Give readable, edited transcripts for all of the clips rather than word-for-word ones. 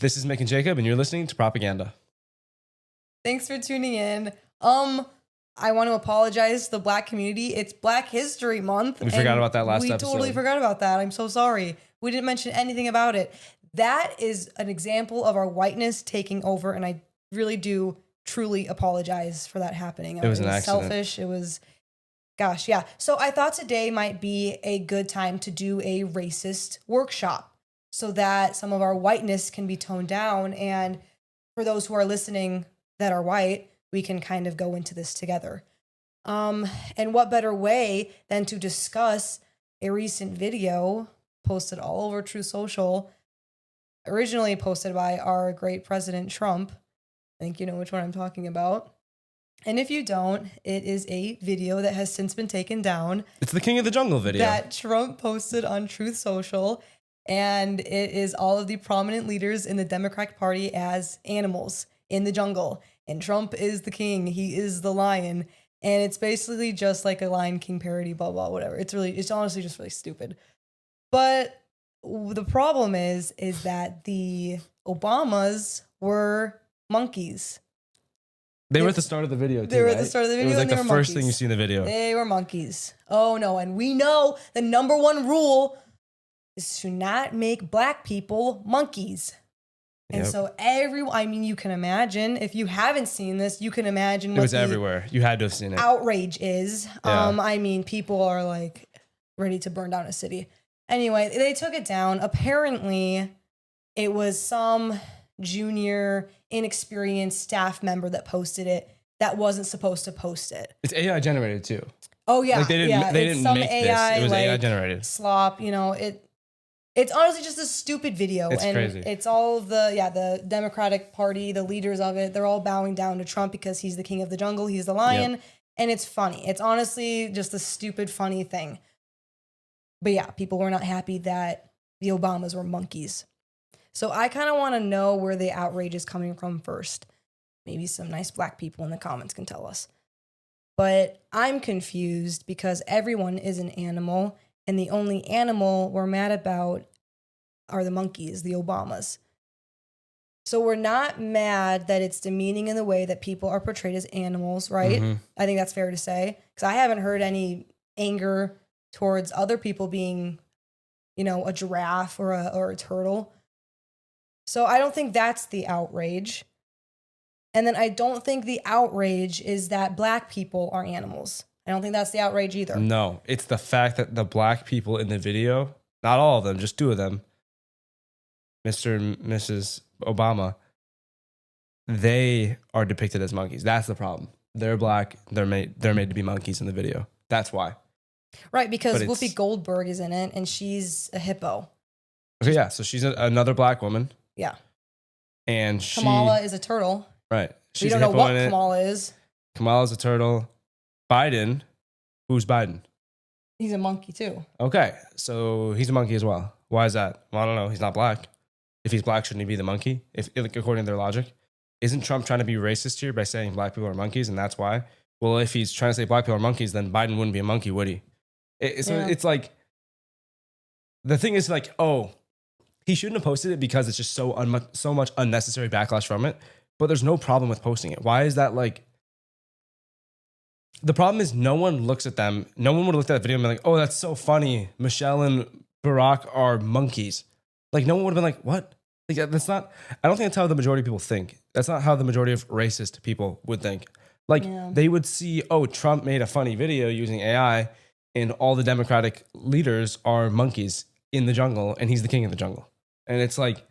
This is Mick and Jacob, and you're listening to Propaganda. Thanks for tuning in. I want to apologize to the Black community. It's Black History Month. We forgot about that last episode. We totally forgot about that. I'm so sorry. We didn't mention anything about it. That is an example of our whiteness taking over, and I really do truly apologize for that happening. It was an accident. Selfish. It was, gosh, yeah. So I thought today might be a good time to do a racist workshop so that some of our whiteness can be toned down. And for those who are listening that are white, we can kind of go into this together. And what better way than to discuss a recent video posted all over Truth Social, originally posted by our great President Trump. I think you know which one I'm talking about. And if you don't, it is a video that has since been taken down. It's the King of the Jungle video that Trump posted on Truth Social. And it is all of the prominent leaders in the Democratic Party as animals in the jungle. And Trump is the king. He is the lion. And it's basically just like a Lion King parody, blah, blah, whatever. It's honestly just really stupid. But the problem is that the Obamas were monkeys. They were at the start of the video, too. They were right? at the start of the video. It was like the first thing you see in the video. They were monkeys. Oh, no. And we know the number one rule is to not make Black people monkeys. And so you can imagine, if you haven't seen this, you can imagine it was everywhere. You had to have seen it. Outrage is. Yeah. People are like ready to burn down a city. Anyway, they took it down. Apparently, it was some junior, inexperienced staff member that posted it that wasn't supposed to post it. It's AI generated too. Oh yeah, like they didn't some make AI, this. It was like, AI generated. Slop, It's honestly just a stupid video. It's and crazy. It's all of the Democratic Party, the leaders of it, they're all bowing down to Trump because he's the king of the jungle, he's the lion, Yep. and it's funny. It's honestly just a stupid, funny thing. But yeah, people were not happy that the Obamas were monkeys. So I kind of want to know where the outrage is coming from first. Maybe some nice Black people in the comments can tell us. But I'm confused because everyone is an animal, and the only animal we're mad about are the monkeys, the Obamas. So we're not mad that it's demeaning in the way that people are portrayed as animals, right? Mhm. I think that's fair to say. Because I haven't heard any anger towards other people being, a giraffe or a turtle. So I don't think that's the outrage. And then I don't think the outrage is that Black people are animals. I don't think that's the outrage either. No, it's the fact that the Black people in the video, not all of them, just two of them, Mr. and Mrs. Obama, they are depicted as monkeys. That's the problem. They're Black. They're made to be monkeys in the video. That's why. Right, because Whoopi Goldberg is in it, and she's a hippo. Okay, yeah. So she's another Black woman. Yeah. And Kamala is a turtle. Right. We don't know what Kamala is. Kamala's a turtle. Biden, who's Biden? He's a monkey too. Okay, so he's a monkey as well. Why is that? Well, I don't know. He's not Black. If he's Black, shouldn't he be the monkey? According to their logic, isn't Trump trying to be racist here by saying Black people are monkeys, and that's why? Well, if he's trying to say Black people are monkeys, then Biden wouldn't be a monkey, would he? It's like, the thing is like, oh, he shouldn't have posted it because it's just so much unnecessary backlash from it. But there's no problem with posting it. Why is that like? The problem is no one looks at them. No one would have looked at that video and be like, oh, that's so funny. Michelle and Barack are monkeys. Like, no one would have been like, what? Like, that's not, I don't think that's how the majority of people think. That's not how the majority of racist people would think. Like, they would see, oh, Trump made a funny video using AI and all the Democratic leaders are monkeys in the jungle and he's the king of the jungle. And it's like,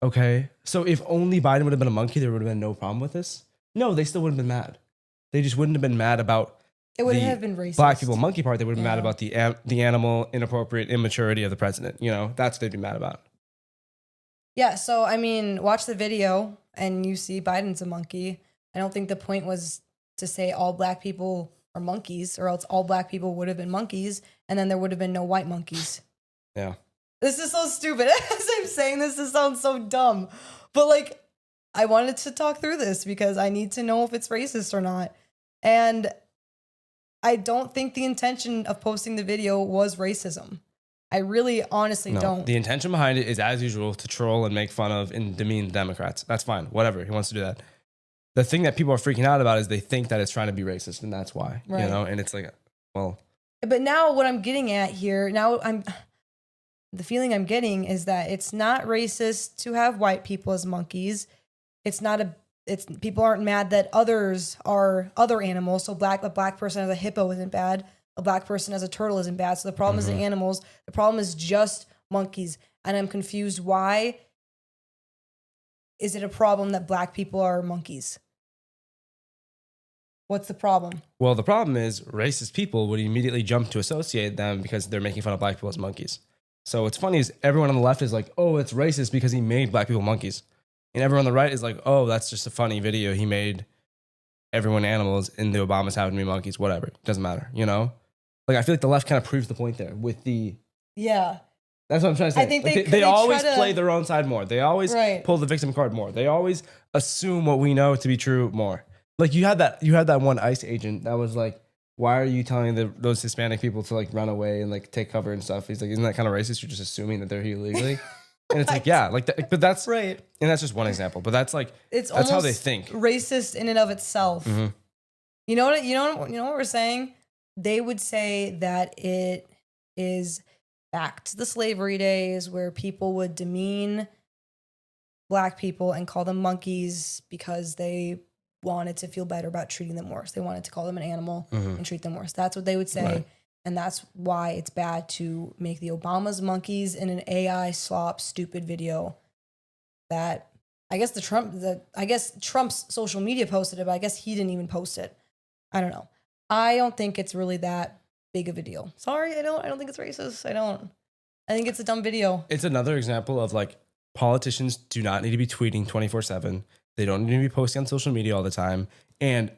okay. So if only Biden would have been a monkey, there would have been no problem with this? No, they still would have been mad. They just wouldn't have been mad about it would have been racist. Black people monkey part. They would have been mad about the animal inappropriate immaturity of the president. That's what they'd be mad about. Yeah, so watch the video and you see Biden's a monkey. I don't think the point was to say all Black people are monkeys, or else all Black people would have been monkeys, and then there would have been no white monkeys. Yeah. This is so stupid. As I'm saying this sounds so dumb. But I wanted to talk through this because I need to know if it's racist or not. And I don't think the intention of posting the video was racism. I really honestly No, don't. the intention behind it is, as usual, to troll and make fun of and demean Democrats. That's fine. Whatever. He wants to do that. The thing that people are freaking out about is they think that it's trying to be racist, and that's why. Right. You know, and it's like, well. But now what I'm getting at here, the feeling I'm getting is that it's not racist to have white people as monkeys. People aren't mad that others are other animals. So a black person as a hippo isn't bad. A black person as a turtle isn't bad. So the problem isn't animals. The problem is just monkeys. And I'm confused. Why is it a problem that black people are monkeys? What's the problem? Well, the problem is racist people would immediately jump to associate them because they're making fun of black people as monkeys. So what's funny is everyone on the left is like, oh, it's racist because he made black people monkeys. And everyone on the right is like, oh, that's just a funny video. He made everyone animals and the Obamas happen to be monkeys, whatever. It doesn't matter, you know? Like, I feel like the left kind of proves the point there with the... Yeah. That's what I'm trying to say. I think like they always play their own side more. They always Right. pull the victim card more. They always assume what we know to be true more. Like, you had that one ICE agent that was like, why are you telling those Hispanic people to like run away and like take cover and stuff? He's like, isn't that kind of racist? You're just assuming that they're here illegally. And it's like, yeah, like that, but that's right. And that's just one example. But that's like, It's that's how they almost think. Racist in and of itself. Mhm. You know what we're saying? They would say that it is back to the slavery days where people would demean black people and call them monkeys because they wanted to feel better about treating them worse. They wanted to call them an animal and treat them worse. That's what they would say. Right. And that's why it's bad to make the Obamas monkeys in an AI slop stupid video that I guess Trump's social media posted it, but I guess he didn't even post it. I don't know. I don't think it's really that big of a deal. Sorry, I don't think it's racist. I think it's a dumb video. It's another example of like, politicians do not need to be tweeting 24/7. They don't need to be posting on social media all the time. And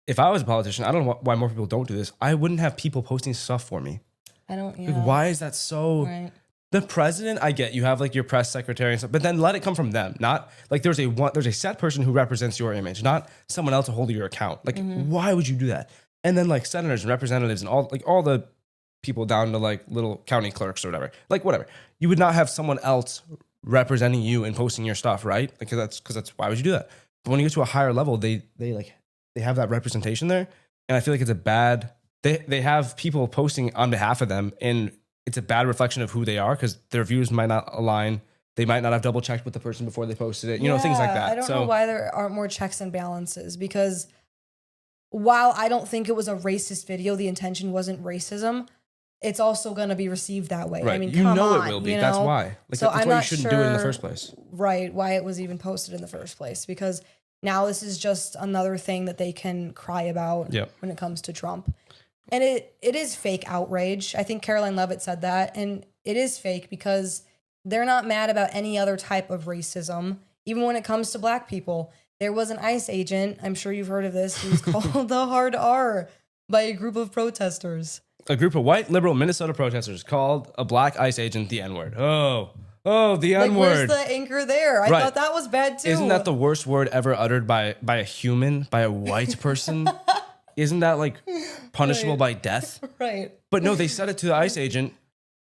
if I was a politician, I don't know why more people don't do this. I wouldn't have people posting stuff for me. Like, why is that so? Right. The president, I get you have like your press secretary and stuff, but then let it come from them. Not like there's a set person who represents your image, not someone else to hold your account. Like, why would you do that? And then like senators and representatives and all the people down to like little county clerks or whatever, like whatever. You would not have someone else representing you and posting your stuff, right? Because that's why would you do that? But when you get to a higher level, they have that representation there, and I feel like it's a bad. They have people posting on behalf of them, and it's a bad reflection of who they are because their views might not align. They might not have double checked with the person before they posted it. You know, things like that. I don't know why there aren't more checks and balances, because while I don't think it was a racist video, the intention wasn't racism. It's also going to be received that way. Right. I mean, you come know on, it will be. you That's know? why. Like, So that's I'm why you not shouldn't do it in the first place. Right. Why it was even posted in the first place. Because now this is just another thing that they can cry about when it comes to Trump. And it is fake outrage. I think Caroline Levitt said that. And it is fake because they're not mad about any other type of racism, even when it comes to black people. There was an ICE agent, I'm sure you've heard of this, who's called the hard R by a group of protesters. A group of white liberal Minnesota protesters called a black ICE agent the N-word. Oh, the N-word. Where's the anchor there? I thought that was bad too. Isn't that the worst word ever uttered by a human, by a white person? Isn't that like punishable by death? Right. But no, they said it to the ICE agent,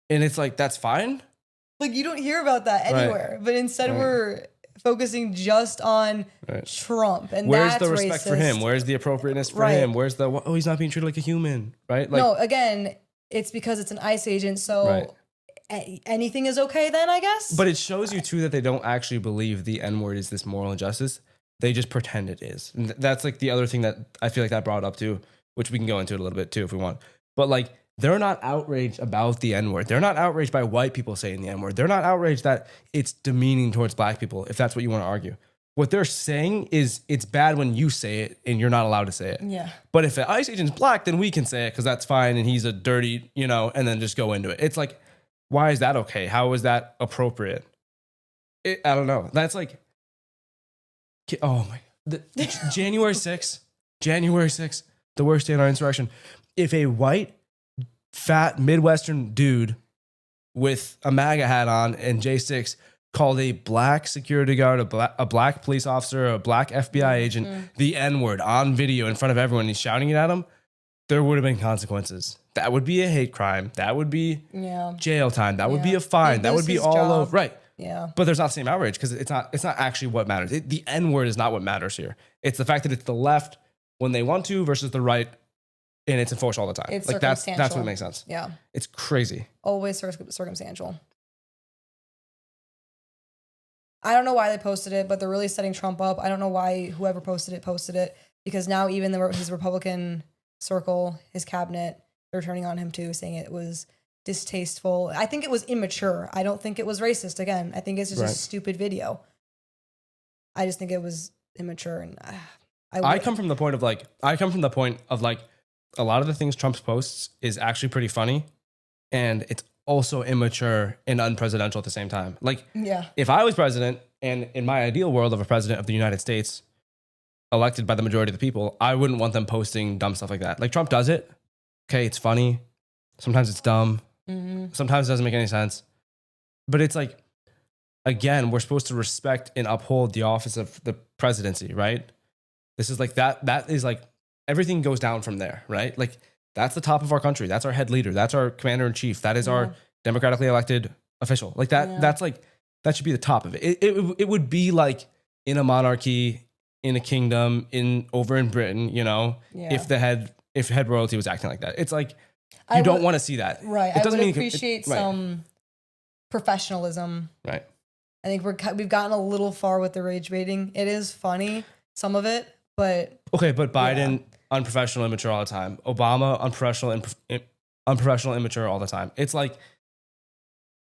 and it's like, that's fine? Like, you don't hear about that anywhere. But instead we're focusing just on Trump. And where's that's the respect racist. for him? Where's the appropriateness for him? Where's the, he's not being treated like a human, right? Like, no, again, it's because it's an ICE agent, so anything is okay then, I guess? But it shows you, too, that they don't actually believe the N-word is this moral injustice. They just pretend it is. And that's like the other thing that I feel like that brought up, too, which we can go into it a little bit, too, if we want. But like, they're not outraged about the N-word. They're not outraged by white people saying the N-word. They're not outraged that it's demeaning towards black people, if that's what you want to argue. What they're saying is it's bad when you say it and you're not allowed to say it. Yeah. But if an ICE agent's black, then we can say it because that's fine and he's a dirty, and then just go into it. It's like, why is that okay? How is that appropriate? I don't know. That's like, oh my, January 6th, the worst day in our insurrection. If a white, fat Midwestern dude with a MAGA hat on and J6 called a black security guard, a black police officer, a black FBI agent, the N-word on video in front of everyone, he's shouting it at him, there would have been consequences. That would be a hate crime. That would be Yeah. jail time. That would be Yeah. a fine. He'd That would lose be his all job. over. Right. Yeah. But there's not the same outrage because it's not actually what matters. The N word is not what matters here. It's the fact that it's the left when they want to versus the right, and it's enforced all the time. It's like that's circumstantial. what makes sense. Yeah. It's crazy. Always circumstantial. I don't know why they posted it, but they're really setting Trump up. I don't know why whoever posted it because now even his Republican circle, his cabinet, they're turning on him too, saying it was distasteful. I think it was immature. I don't think it was racist. Again, I think it's just a stupid video. I just think it was immature, and I come from the point of like a lot of the things Trump posts is actually pretty funny, and it's also immature and unpresidential at the same time. Like, yeah, if I was president, and in my ideal world of a president of the United States, elected by the majority of the people, I wouldn't want them posting dumb stuff like that. Like Trump does it. Okay, it's funny. Sometimes it's dumb. Sometimes it doesn't make any sense. But it's like, again, we're supposed to respect and uphold the office of the presidency, right? This is like that is like everything goes down from there, right? Like that's the top of our country. That's our head leader. That's our commander in chief. That is our democratically elected official. Like that, that's like, that should be the top of it. It would be like in a monarchy, in a kingdom, over in Britain, you know, if head royalty was acting like that. It's like, you don't want to see that. Right. It doesn't I would appreciate some professionalism. Right. I think we've gotten a little far with the rage baiting. It is funny, some of it, but okay. But Biden, unprofessional, immature all the time. Obama, unprofessional, immature all the time. It's like,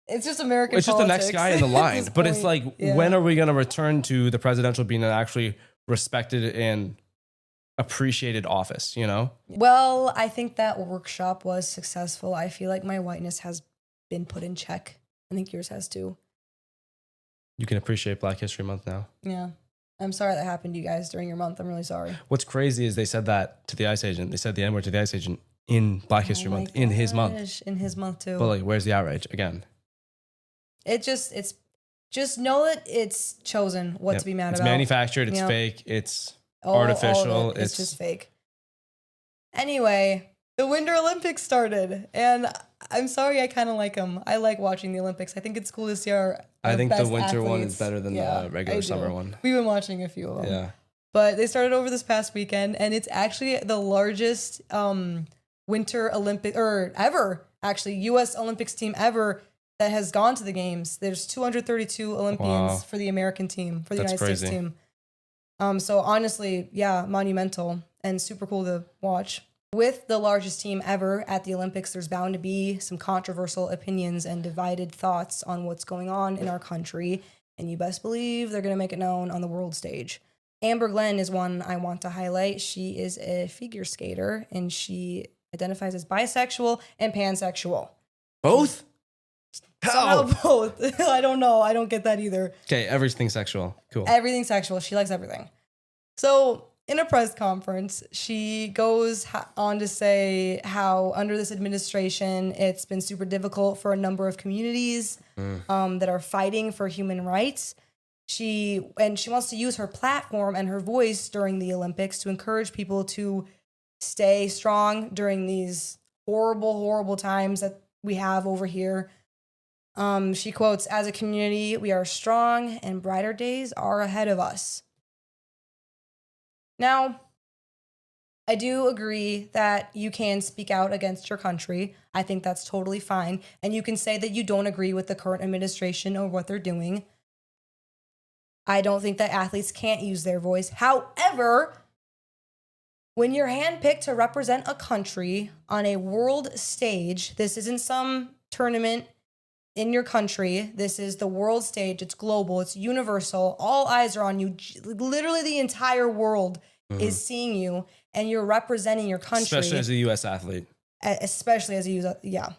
it's just American. It's just the next guy in the line. But it's like, when are we going to return to the presidential being an actually respected and appreciated office, you know? Well, I think that workshop was successful. I feel like my whiteness has been put in check. I think yours has too. You can appreciate Black History Month now. Yeah. I'm sorry that happened to you guys during your month. I'm really sorry. What's crazy is they said that to the ICE agent. They said the N-word to the ICE agent in Black History Month, in his month. In his month too. But like, where's the outrage again? It's just know that it's chosen what to be mad about. It's manufactured. It's fake. It's artificial. It's just fake. Anyway, the Winter Olympics started, and I'm sorry, I kind of like them. I like watching the Olympics. I think it's cool to see I think the winter athletes. one is better than the regular summer one. We've been watching a few of them. Yeah. But they started over this past weekend, and it's actually the largest Winter Olympic ever, actually, U.S. Olympics team ever that has gone to the games. There's 232 Olympians for the American team, for the United States team. So honestly, monumental and super cool to watch. With the largest team ever at the Olympics, there's bound to be some controversial opinions and divided thoughts on what's going on in our country. And you best believe they're going to make it known on the world stage. Amber Glenn is one I want to highlight. She is a figure skater, and she identifies as bisexual and pansexual. Both? Somehow both. I don't know. I don't get that either. Okay, everything's sexual. Cool. Everything's sexual. She likes everything. So in a press conference, she goes on to say how under this administration, it's been super difficult for a number of communities that are fighting for human rights. She wants to use her platform and her voice during the Olympics to encourage people to stay strong during these horrible, horrible times that we have over here. She quotes, "As a community, we are strong and brighter days are ahead of us." Now, I do agree that you can speak out against your country. I think that's totally fine. And you can say that you don't agree with the current administration or what they're doing. I don't think that athletes can't use their voice. However, when you're handpicked to represent a country on a world stage, this isn't some tournament in your country. This is the world stage. It's global. It's universal. All eyes are on you. Literally the entire world is seeing you, and you're representing your country. Especially as a U.S. athlete. Especially as a U.S.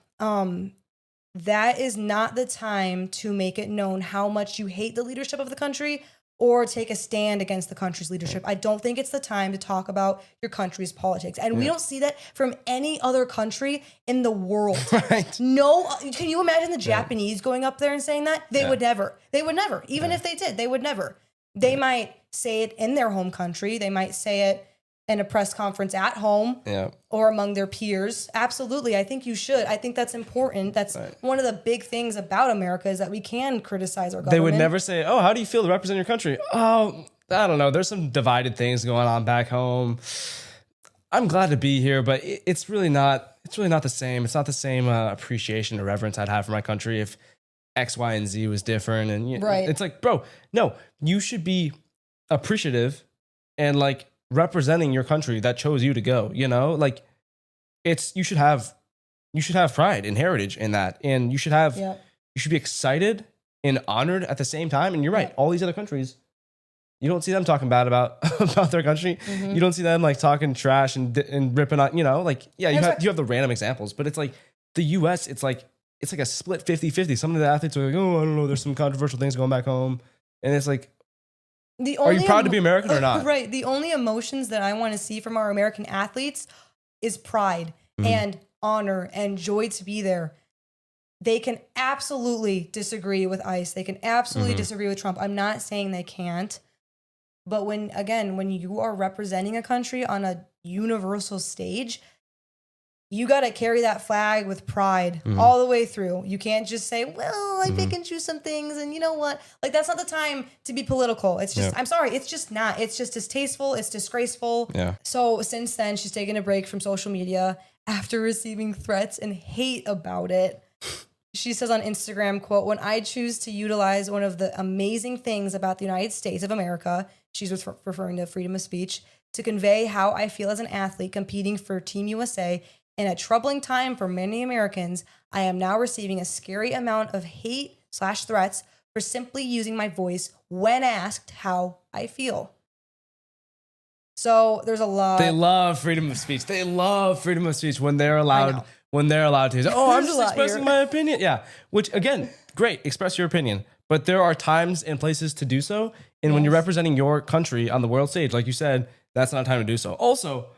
That is not the time to make it known how much you hate the leadership of the country or take a stand against the country's leadership. I don't think it's the time to talk about your country's politics. And we don't see that from any other country in the world. Right. No, can you imagine the Japanese going up there and saying that? They would never. They would never. Even if they did, they would never. They might say it in their home country. They might say it in a press conference at home or among their peers. Absolutely. I think you should. I think that's important. That's one of the big things about America is that we can criticize our government. They would never say, oh, how do you feel to represent your country? Oh, I don't know. There's some divided things going on back home. I'm glad to be here, but it's really not the same. It's not the same appreciation or reverence I'd have for my country if X, Y, and Z was different. And it's like, bro, no, you should be appreciative and like representing your country that chose you to go, you know, like you should have pride and heritage in that. And you should be excited and honored at the same time. And you're right. All these other countries, you don't see them talking bad about their country. You don't see them like talking trash and ripping on, you know, like, you have the random examples, but it's like the US, it's like a split 50-50. Some of the athletes are like, oh, I don't know, there's some controversial things going back home. And it's like, are you proud to be American or not? Right. The only emotions that I want to see from our American athletes is pride and honor and joy to be there. They can absolutely disagree with ICE. They can absolutely disagree with Trump. I'm not saying they can't. But when you are representing a country on a universal stage, you got to carry that flag with pride all the way through. You can't just say, well, I pick and choose some things. And you know what? Like, that's not the time to be political. It's just, I'm sorry. It's just not. It's just distasteful. It's disgraceful. Yeah. So since then, she's taken a break from social media after receiving threats and hate about it. She says on Instagram, quote, when I choose to utilize one of the amazing things about the United States of America, she's referring to freedom of speech, to convey how I feel as an athlete competing for Team USA. In a troubling time for many Americans, I am now receiving a scary amount of hate/threats for simply using my voice when asked how I feel. So there's a lot. They love freedom of speech. They love freedom of speech when they're allowed. When they're allowed to say, oh, I'm just expressing my opinion. Yeah, which again, great, express your opinion. But there are times and places to do so. And when you're representing your country on the world stage, like you said, that's not a time to do so. Also,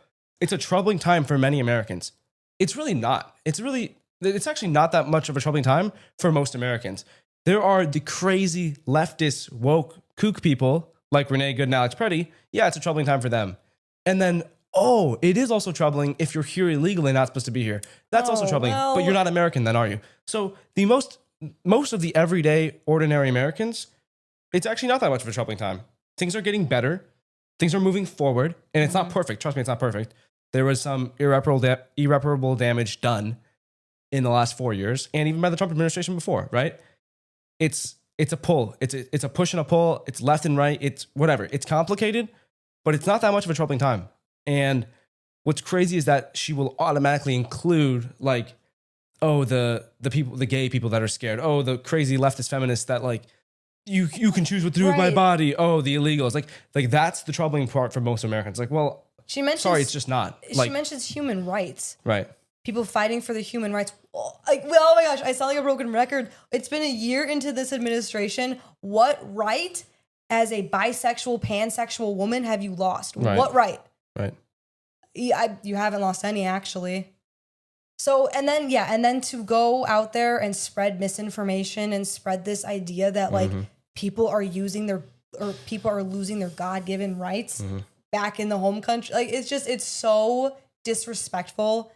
it's a troubling time for many Americans. It's really not. It's actually not that much of a troubling time for most Americans. There are the crazy leftist woke kook people like Renee Good and Alex Preddy. Yeah, it's a troubling time for them. And then, it is also troubling if you're here illegally and not supposed to be here. That's also troubling, but you're not American then, are you? So the most of the everyday, ordinary Americans, it's actually not that much of a troubling time. Things are getting better. Things are moving forward. And it's not perfect. Trust me, it's not perfect. There was some irreparable damage done in the last 4 years, and even by the Trump administration before, right? It's a pull. It's a push and a pull. It's left and right. It's whatever. It's complicated, but it's not that much of a troubling time. And what's crazy is that she will automatically include like, the people, the gay people that are scared. Oh, the crazy leftist feminists that like, you can choose what to do with my body. Oh, the illegals. Like that's the troubling part for most Americans. Like, well, sorry, it's just not. She mentions human rights. Right. People fighting for the human rights. Oh my gosh, I sound like a broken record. It's been a year into this administration. What right as a bisexual, pansexual woman have you lost? Right. What right? Right. You haven't lost any, actually. So, and then to go out there and spread misinformation and spread this idea that like people are losing their God-given rights back in the home country. Like, it's so disrespectful.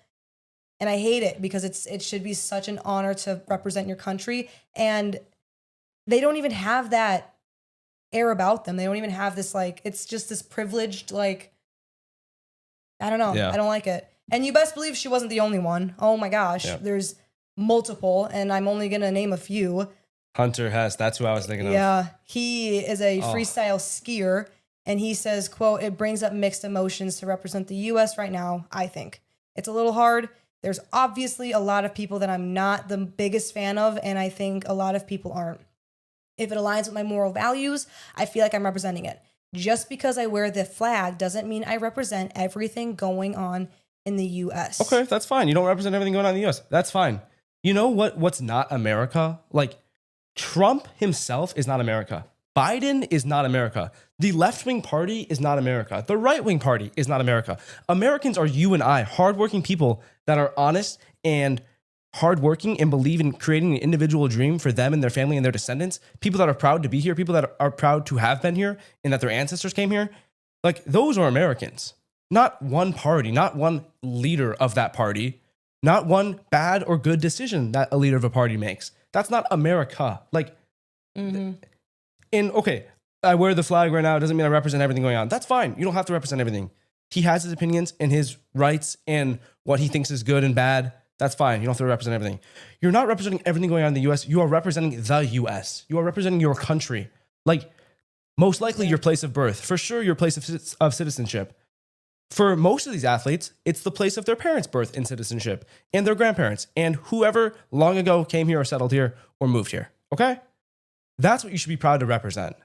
And I hate it because it should be such an honor to represent your country. And they don't even have that air about them. They don't even have this, like, it's just this privileged, like, I don't know. Yeah. I don't like it. And you best believe she wasn't the only one. Oh my gosh. Yeah. There's multiple, and I'm only going to name a few. Hunter Hess, that's who I was thinking of. Yeah. He is a freestyle skier, and he says, quote, it brings up mixed emotions to represent the U.S. right now, I think. It's a little hard. There's obviously a lot of people that I'm not the biggest fan of, and I think a lot of people aren't. If it aligns with my moral values, I feel like I'm representing it. Just because I wear the flag doesn't mean I represent everything going on in the U.S. Okay, that's fine. You don't represent everything going on in the U.S. That's fine. You know what's not America? Like, Trump himself is not America. Biden is not America. The left-wing party is not America. The right-wing party is not America. Americans are you and I, hardworking people that are honest and hardworking and believe in creating an individual dream for them and their family and their descendants. People that are proud to be here. People that are proud to have been here and that their ancestors came here. Like, those are Americans. Not one party, not one leader of that party, not one bad or good decision that a leader of a party makes. That's not America. Like, okay, I wear the flag right now. It doesn't mean I represent everything going on. That's fine. You don't have to represent everything. He has his opinions and his rights and what he thinks is good and bad. That's fine. You don't have to represent everything. You're not representing everything going on in the US. You are representing the US. You are representing your country. Like, most likely your place of birth. For sure, your place of citizenship. For most of these athletes, it's the place of their parents' birth and citizenship and their grandparents and whoever long ago came here or settled here or moved here. Okay? That's what you should be proud to represent.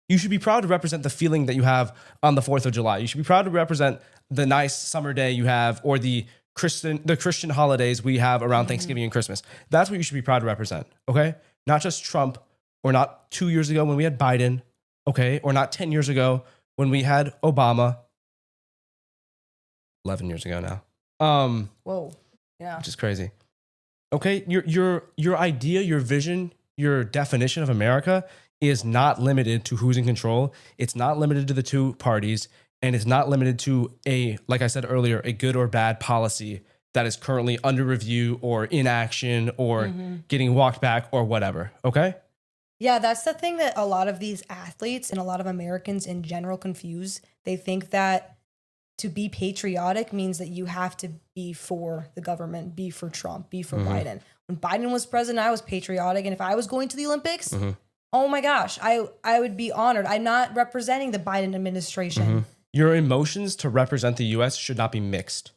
You should be proud to represent the feeling that you have on the 4th of July. You should be proud to represent the nice summer day you have or the Christian holidays we have around Thanksgiving and Christmas. That's what you should be proud to represent, okay? Not just Trump, or not 2 years ago when we had Biden, okay? Or not 10 years ago when we had Obama. 11 years ago now. Whoa. Yeah. Which is crazy. Okay, your idea, your vision, your definition of America is not limited to who's in control. It's not limited to the two parties, and it's not limited to like I said earlier, a good or bad policy that is currently under review or in action or getting walked back or whatever. Okay? Yeah, that's the thing that a lot of these athletes and a lot of Americans in general confuse. They think that to be patriotic means that you have to be for the government, be for Trump, be for Biden. When Biden was president, I was patriotic. And if I was going to the Olympics, oh my gosh, I would be honored. I'm not representing the Biden administration. Your emotions to represent the US should not be mixed.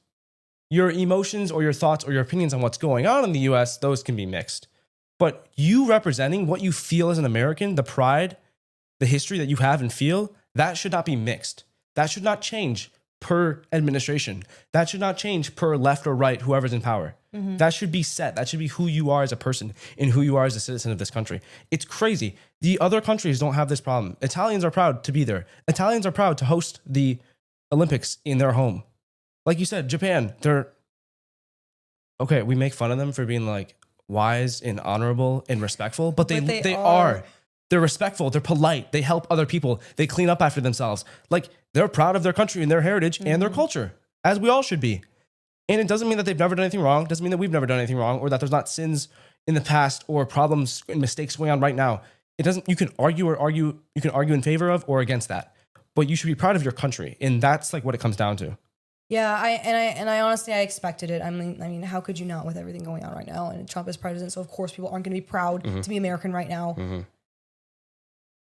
Your emotions or your thoughts or your opinions on what's going on in the US, those can be mixed. But you representing what you feel as an American, the pride, the history that you have and feel, that should not be mixed. That should not change per administration. That should not change per left or right, whoever's in power. That should be set. That should be who you are as a person and who you are as a citizen of this country. It's crazy. The other countries don't have this problem. Italians are proud to be there. Italians are proud to host the Olympics in their home. Like you said, Japan, we make fun of them for being like wise and honorable and respectful, but they are. They're respectful. They're polite. They help other people. They clean up after themselves. Like, they're proud of their country and their heritage and their culture, as we all should be. And it doesn't mean that they've never done anything wrong. It doesn't mean that we've never done anything wrong or that there's not sins in the past or problems and mistakes going on right now. It doesn't. You can argue in favor of or against that, but you should be proud of your country, and that's like what it comes down to. Yeah, I honestly I expected it. I mean, how could you not with everything going on right now? And Trump is president, so of course people aren't going to be proud to be American right now.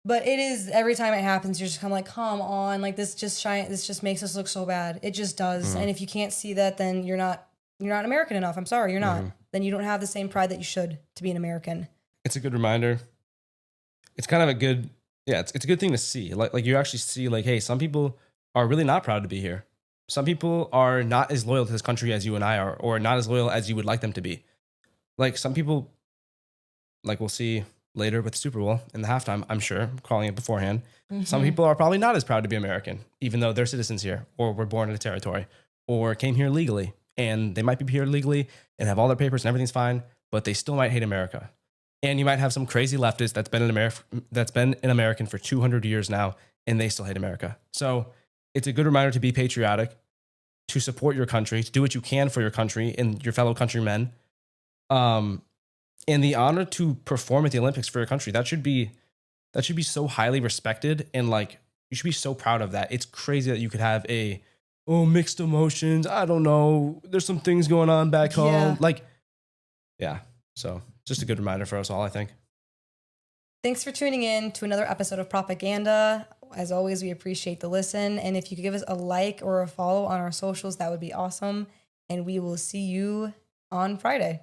But it is, every time it happens, you're just kind of like, come on, like this just makes us look so bad. It just does. And if you can't see that, then you're not American enough. I'm sorry, you're not. Then you don't have the same pride that you should to be an American. It's a good reminder. It's kind of a good, it's a good thing to see. Like you actually see like, hey, some people are really not proud to be here. Some people are not as loyal to this country as you and I are, or not as loyal as you would like them to be. Like some people, like we'll see later with the Super Bowl in the halftime, I'm sure, calling it beforehand. Some people are probably not as proud to be American, even though they're citizens here, or were born in a territory, or came here legally. And they might be here legally and have all their papers and everything's fine, but they still might hate America. And you might have some crazy leftist that's been an American for 200 years now, and they still hate America. So it's a good reminder to be patriotic, to support your country, to do what you can for your country and your fellow countrymen. And the honor to perform at the Olympics for your country, that should be so highly respected, and like you should be so proud of that. It's crazy that you could have mixed emotions. I don't know. There's some things going on back home. So just a good reminder for us all, I think. Thanks for tuning in to another episode of Propaganda. As always, we appreciate the listen. And if you could give us a like or a follow on our socials, that would be awesome. And we will see you on Friday.